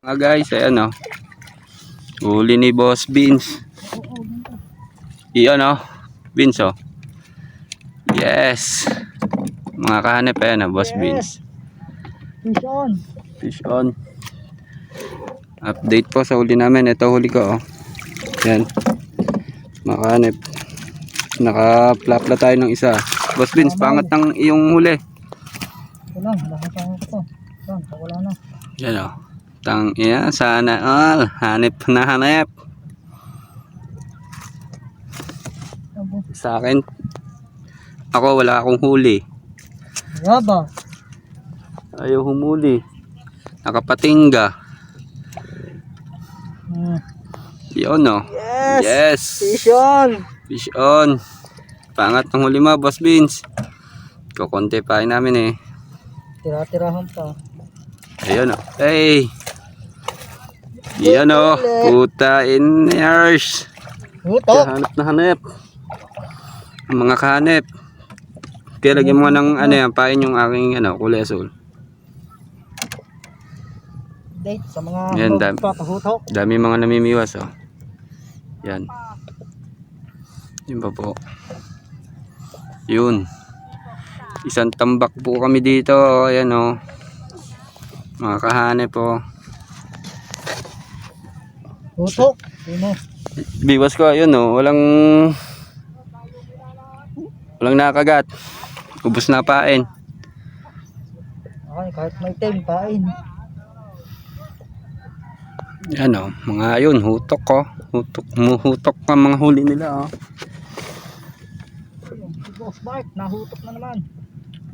Mga guys, ayan o. Huli ni Boss Beans. Iyan o. Beans o. Yes. Mga kahanip, ayan o, Boss Beans. Fish on. Fish on. Update po sa huli namin. Ito huli ko o. Ayan. Mga kahanip. Naka-flapla tayo ng isa. Boss Beans, pangat ng iyong huli. Ito lang, lahat ang ito. Wala na. Ayan o. Iya, sana all. Hanip na hanip. Sa akin, ako wala akong huli. Yaba. Ayaw humuli. Nakapatingga. Yun o. Yes. Fish on. Fish on. Pangat ng huli mo, Boss Beans. Kukunti pa namin eh. Tira-tirahan pa. Ayun o. Hey. Yan o. Puta in ears. Hutok. Hanap na hanap. Mga kahanip. Kaya lagyan mo ng ano yan, pain yung aking kulay asul. Date sa mga Yan, hutok. dami mga namimiwas oh. Yan. Yun pa po. Yun. Isang tambak po kami dito. Ayan oh. Mga kahanip po. Hutok. Dino. Biwas ko ayun oh. Walang nakagat. Ubus na pain. Okay, kahit may time, pain. Yan oh. Mga yun. Hutok ko. Hutok ang mga huli nila oh. Si Boss Mark, nahutok na naman.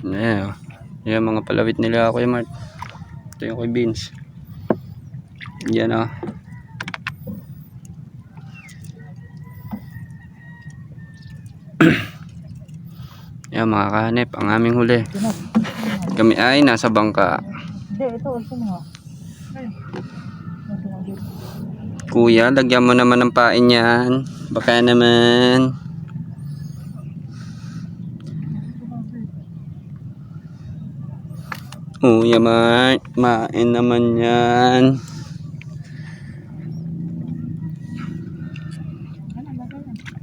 Yan oh. Yan mga palawit nila ako yung Mart. Ito yung kay Beans. Yan oh. Yan mga kahanip, ang aming huli. Kami ay nasa bangka. Hindi, ito nga. Kuya, lagyan mo naman ng pain yan. Baka naman. Kuya, main naman yan.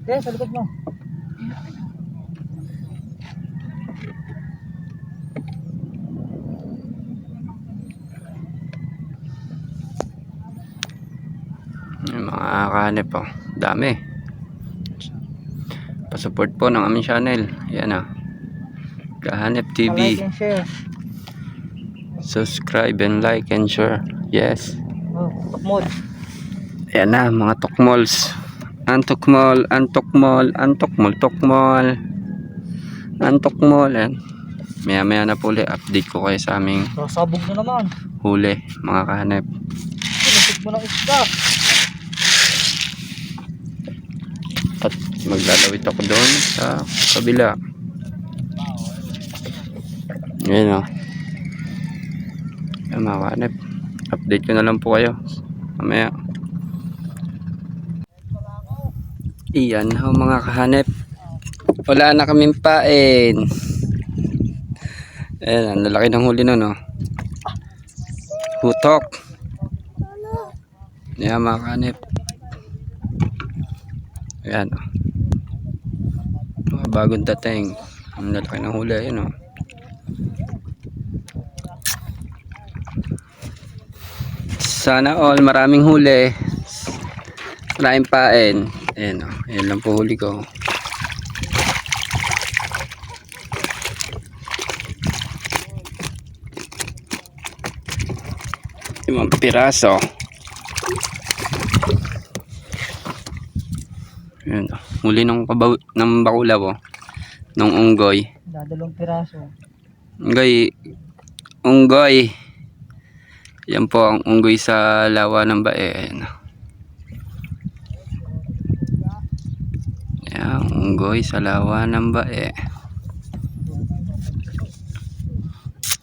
Okay, sa likod mo. Yung mga kahanip po. Dami. Pasupport po ng aming channel. Yan ah. Kahanip TV. Like and share. Subscribe and like and share. Yes. Oh, hutok mod. Yan na mga tokmols. Antokmol. Yan. Maya na po ulit. Update ko kayo sa aming Sasabog na naman. huli mga kahanip. Lusog mo ng isda. At maglalawit ako doon sa kabila. Yan o. Yan mga kahanip. Update ko na lang po kayo mamaya. Iyan ho mga kahanip. Wala na kaming pain. Ayan, ang lalaki ng huli nun oh. Hutok. Ayan mga kahanip. Ayan oh. Mga bagong dating. Ang lalaki ng huli. Ayan oh. Sana all maraming huli. Maraming pain. Ayan oh. Ayan lang po huli ko. 5 piraso. Ayan, huli ng bakulaw ng unggoy. Dadalong piraso. Unggoy. Yan po ang unggoy sa lawa ng bae. Ayan. Yan, unggoy sa lawa ng bae.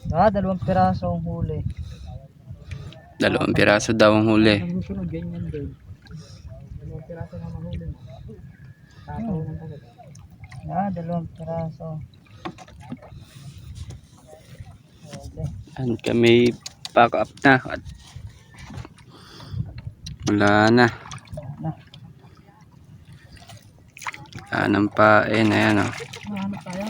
Dalawang piraso ang huli. 2 piraso daw ang huli. Ang susunod, ganyan din. 2 piraso na mahuli. Tataw ng pagod. 2 piraso. Okay. And kami pack up na at Wala na. Na. Anong pain. Ayan oh. Ano tayo?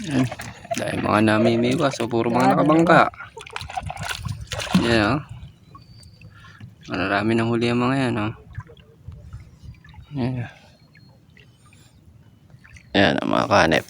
Ayan. Dahil mga namimiwas. So puro mga nakabangka. Ayan oh. Marami ng huli ang mga yan oh. Ayan. Ayan ang mga kanep.